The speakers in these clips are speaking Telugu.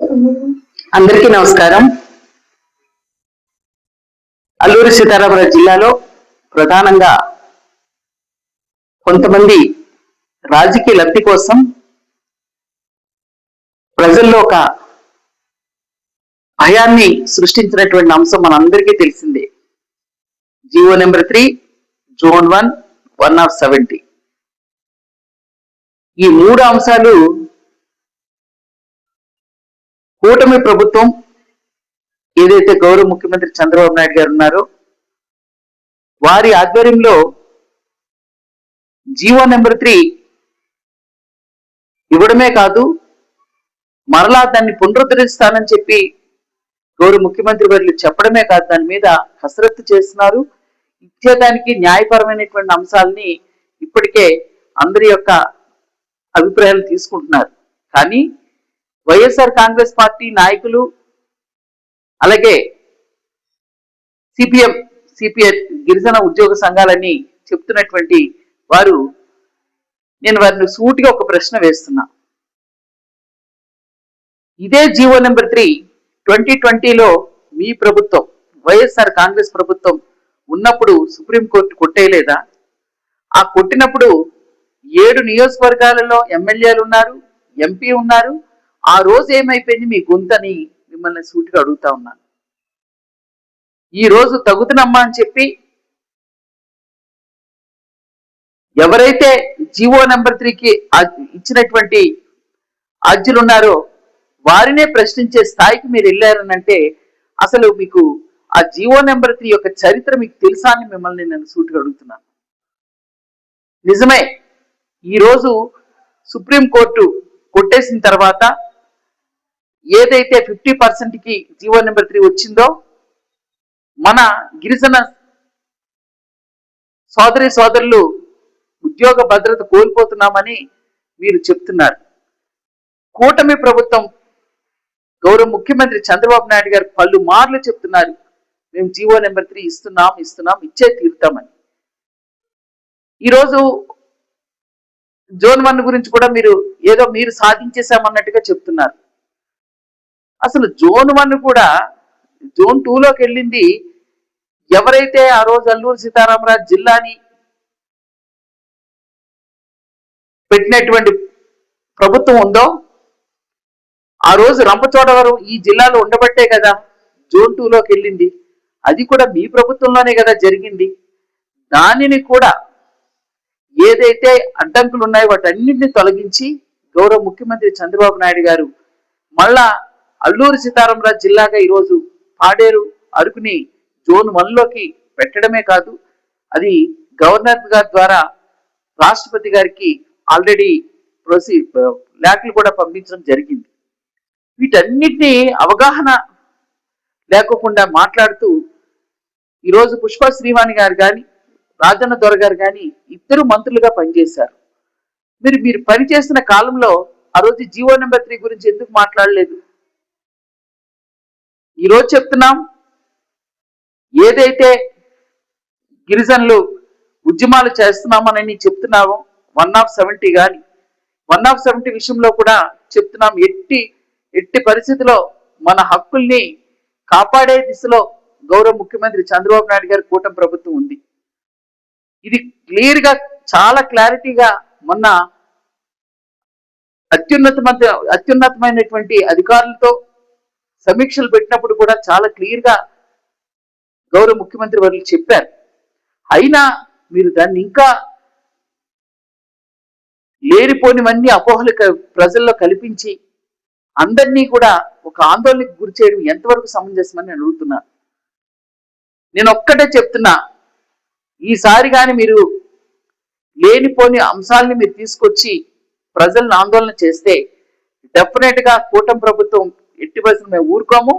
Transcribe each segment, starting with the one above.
అందరికీ నమస్కారం. అల్లూరి సీతారామరాజు జిల్లాలో ప్రధానంగా కొంతమంది రాజకీయ లబ్ధి కోసం ప్రజల్లో ఒక భయాన్ని సృష్టించినటువంటి అంశం మనందరికీ తెలిసిందే. GO number 3, zone 1, 1/70. ఈ మూడు అంశాలు కూటమి ప్రభుత్వం ఏదైతే గౌరవ ముఖ్యమంత్రి చంద్రబాబు నాయుడు గారు ఉన్నారో వారి ఆధ్వర్యంలో జీవో నెంబర్ 3 ఇవ్వడమే కాదు, మరలా దాన్ని పునరుద్ధరిస్తానని చెప్పి గౌరవ ముఖ్యమంత్రి వారు చెప్పడమే కాదు, దాని మీద కసరత్తు చేస్తున్నారు. ఇచ్చేదానికి న్యాయపరమైనటువంటి అంశాలని ఇప్పటికే అందరి యొక్క అభిప్రాయాలు తీసుకుంటున్నారు. కానీ వైఎస్ఆర్ కాంగ్రెస్ పార్టీ నాయకులు అలాగే సిపిఐ గిరిజన ఉద్యోగ సంఘాలని చెప్తున్నటువంటి వారు, నేను వారిని సూటిగా ఒక ప్రశ్న వేస్తున్నా. ఇదే జీవో నెంబర్ 3 2020లో మీ ప్రభుత్వం వైఎస్ఆర్ కాంగ్రెస్ ప్రభుత్వం ఉన్నప్పుడు సుప్రీంకోర్టు కొట్టేయలేదా? ఆ కొట్టినప్పుడు 7 నియోజకవర్గాలలో ఎమ్మెల్యేలు ఉన్నారు, ఎంపీ ఉన్నారు. ఆ రోజు ఏమైపోయింది మీ గొంతని మిమ్మల్ని సూటిగా అడుగుతా ఉన్నాను. ఈ రోజు తగుతున్నమ్మా అని చెప్పి ఎవరైతే జీవో నెంబర్ 3కి ఇచ్చినటువంటి అర్జీలు ఉన్నారో వారినే ప్రశ్నించే స్థాయికి మీరు వెళ్ళారనంటే అసలు మీకు ఆ జీవో నెంబర్ 3 యొక్క చరిత్ర మీకు తెలుసా అని మిమ్మల్ని నేను సూటిగా అడుగుతున్నాను. నిజమే, ఈరోజు సుప్రీంకోర్టు కొట్టేసిన తర్వాత ఏదైతే 50%కి జీవో నెంబర్ 3 వచ్చిందో మన గిరిజన సోదరులు ఉద్యోగ భద్రత కోల్పోతున్నామని మీరు చెప్తున్నారు. కూటమి ప్రభుత్వం గౌరవ ముఖ్యమంత్రి చంద్రబాబు నాయుడు గారు పలుమార్లు చెప్తున్నారు, మేము జీవో నెంబర్ 3 ఇస్తున్నాం, ఇచ్చే తీరుతామని. ఈరోజు జోన్ 1 గురించి కూడా మీరు సాధించేశామన్నట్టుగా చెప్తున్నారు. అసలు జోన్ 1 కూడా జోన్ 2లోకి వెళ్ళింది ఎవరైతే ఆ రోజు అల్లూరి సీతారామరాజు జిల్లాని పెట్టినటువంటి ప్రభుత్వం ఉందో ఆ రోజు రంపచోడవరం ఈ జిల్లాలో ఉండబట్టే కదా జోన్ 2లోకి వెళ్ళింది. అది కూడా మీ ప్రభుత్వంలోనే కదా జరిగింది. దానిని కూడా ఏదైతే అడ్డంకులు ఉన్నాయో వాటన్నింటినీ తొలగించి గౌరవ ముఖ్యమంత్రి చంద్రబాబు నాయుడు గారు మళ్ళా అల్లూరి సీతారామరాజు జిల్లాగా ఈరోజు పాడేరు, అరకుని జోన్ 1లోకి పెట్టడమే కాదు, అది గవర్నర్ గారి ద్వారా రాష్ట్రపతి గారికి ఆల్రెడీ లేఖలు కూడా పంపించడం జరిగింది. వీటన్నిటినీ అవగాహన లేకుండా మాట్లాడుతూ ఈరోజు పుష్ప శ్రీవాణి గారు కానీ రాజన్న దొర గారు కానీ ఇద్దరు మంత్రులుగా పనిచేశారు. మీరు పనిచేసిన కాలంలో ఆ రోజు జీవో నెంబర్ 3 గురించి ఎందుకు మాట్లాడలేదు? ఈరోజు చెప్తున్నాం, ఏదైతే గిరిజనులు ఉద్యమాలు చేస్తున్నామని చెప్తున్నామో 1/70 కానీ 1/70 విషయంలో కూడా చెప్తున్నాం, ఎట్టి పరిస్థితిలో మన హక్కుల్ని కాపాడే దిశలో గౌరవ ముఖ్యమంత్రి చంద్రబాబు నాయుడు గారి కూటమి ప్రభుత్వం ఉంది. ఇది క్లియర్ గా చాలా క్లారిటీగా మొన్న అత్యున్నతమైనటువంటి అధికారులతో సమీక్షలు పెట్టినప్పుడు కూడా చాలా క్లియర్ గా గౌరవ ముఖ్యమంత్రి వారు చెప్పారు. అయినా మీరు దాన్ని ఇంకా లేనిపోనివన్నీ అపోహలు ప్రజల్లో కల్పించి అందరినీ కూడా ఒక ఆందోళనకు గురి చేయడం ఎంతవరకు సమంజసమని నేను అడుగుతున్నాను. నేను ఒక్కటే చెప్తున్నా, ఈసారి కానీ మీరు లేనిపోని అంశాలని మీరు తీసుకొచ్చి ప్రజలను ఆందోళన చేస్తే డెఫినెట్ గా కూటమి ప్రభుత్వం ఎట్టి పరిస్థితుల్లో మేము ఊరుకోము.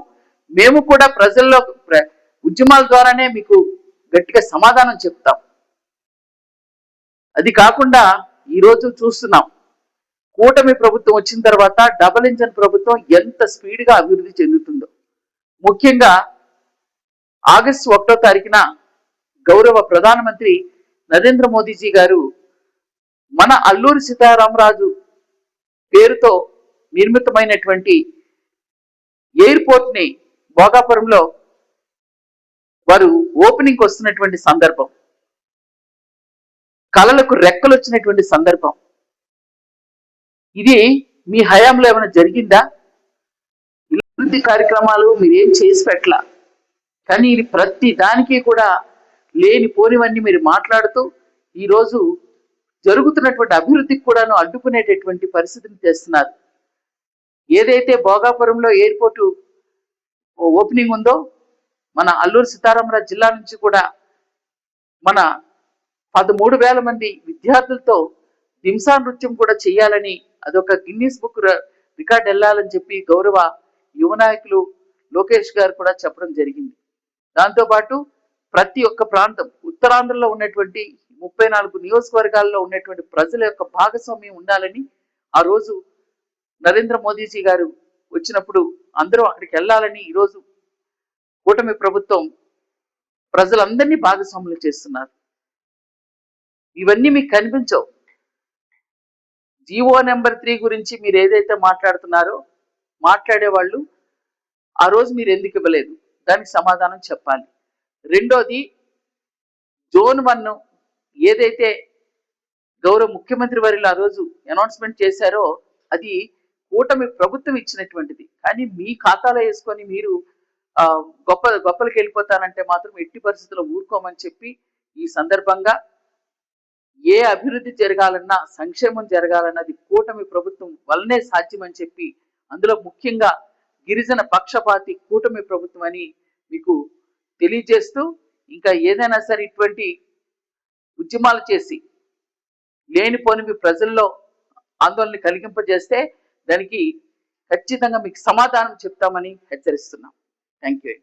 మేము కూడా ప్రజల్లో ఉద్యమాల ద్వారానే మీకు గట్టిగా సమాధానం చెప్తాం. అది కాకుండా ఈరోజు చూస్తున్నాం, కూటమి ప్రభుత్వం వచ్చిన తర్వాత డబుల్ ఇంజన్ ప్రభుత్వం ఎంత స్పీడ్గా అభివృద్ధి చెందుతుందో. ముఖ్యంగా ఆగస్టు 1వ తారీఖున గౌరవ ప్రధానమంత్రి నరేంద్ర మోదీజీ గారు మన అల్లూరి సీతారామరాజు పేరుతో నిర్మితమైనటువంటి ఎయిర్పోర్ట్ ని భోగాపురంలో వారు ఓపెనింగ్ వస్తున్నటువంటి సందర్భం, కళలకు రెక్కలు వచ్చినటువంటి సందర్భం. ఇది మీ హయాంలో ఏమైనా జరిగిందా? అభివృద్ధి కార్యక్రమాలు మీరేం చేసి పెట్టలా, కానీ ఇది ప్రతి దానికి కూడా లేని పోనివన్నీ మీరు మాట్లాడుతూ ఈరోజు జరుగుతున్నటువంటి అభివృద్ధికి కూడాను అడ్డుకునేటటువంటి పరిస్థితిని తెస్తున్నారు. ఏదైతే భోగాపురంలో ఎయిర్పోర్టు ఓపెనింగ్ ఉందో, మన అల్లూరు సీతారామరాజు జిల్లా నుంచి కూడా మన 13,000 మంది విద్యార్థులతో దింసా నృత్యం కూడా చేయాలని, అదొక గిన్నీస్ బుక్ రికార్డ్ వెళ్ళాలని చెప్పి గౌరవ యువ నాయకులు లోకేష్ గారు కూడా చెప్పడం జరిగింది. దాంతోపాటు ప్రతి ఒక్క ప్రాంతం, ఉత్తరాంధ్రలో ఉన్నటువంటి 34 నియోజకవర్గాల్లో ఉన్నటువంటి ప్రజల యొక్క భాగస్వామ్యం ఉండాలని, ఆ రోజు నరేంద్ర మోదీజీ గారు వచ్చినప్పుడు అందరూ అక్కడికి వెళ్ళాలని ఈరోజు కూటమి ప్రభుత్వం ప్రజలందరినీ భాగస్వాములు చేస్తున్నారు. ఇవన్నీ మీకు కనిపించవు. జీవో నెంబర్ 3 గురించి మీరు ఏదైతే మాట్లాడుతున్నారో, మాట్లాడేవాళ్ళు ఆ రోజు మీరు ఎందుకు ఇవ్వలేదు, దానికి సమాధానం చెప్పాలి. రెండోది, జోన్ 1 ఏదైతే గౌరవ ముఖ్యమంత్రి వర్యులు ఆ రోజు అనౌన్స్మెంట్ చేశారో, అది కూటమి ప్రభుత్వం ఇచ్చినటువంటిది. కానీ మీ ఖాతాలో వేసుకొని మీరు గొప్పలకి వెళ్ళిపోతానంటే మాత్రం ఎట్టి పరిస్థితుల్లో ఊరుకోమని చెప్పి ఈ సందర్భంగా ఏ అభివృద్ధి జరగాలన్నా, సంక్షేమం జరగాలన్నది కూటమి ప్రభుత్వం వల్లనే సాధ్యమని చెప్పి, అందులో ముఖ్యంగా గిరిజన పక్షపాతి కూటమి ప్రభుత్వం అని మీకు తెలియజేస్తూ, ఇంకా ఏదైనా సరే ఇటువంటి ఉద్యమాలు చేసి లేనిపోనివి ప్రజల్లో ఆందోళన కలిగింపజేస్తే దానికి ఖచ్చితంగా మీకు సమాధానం చెప్తామని హెచ్చరిస్తున్నాం. Thank you.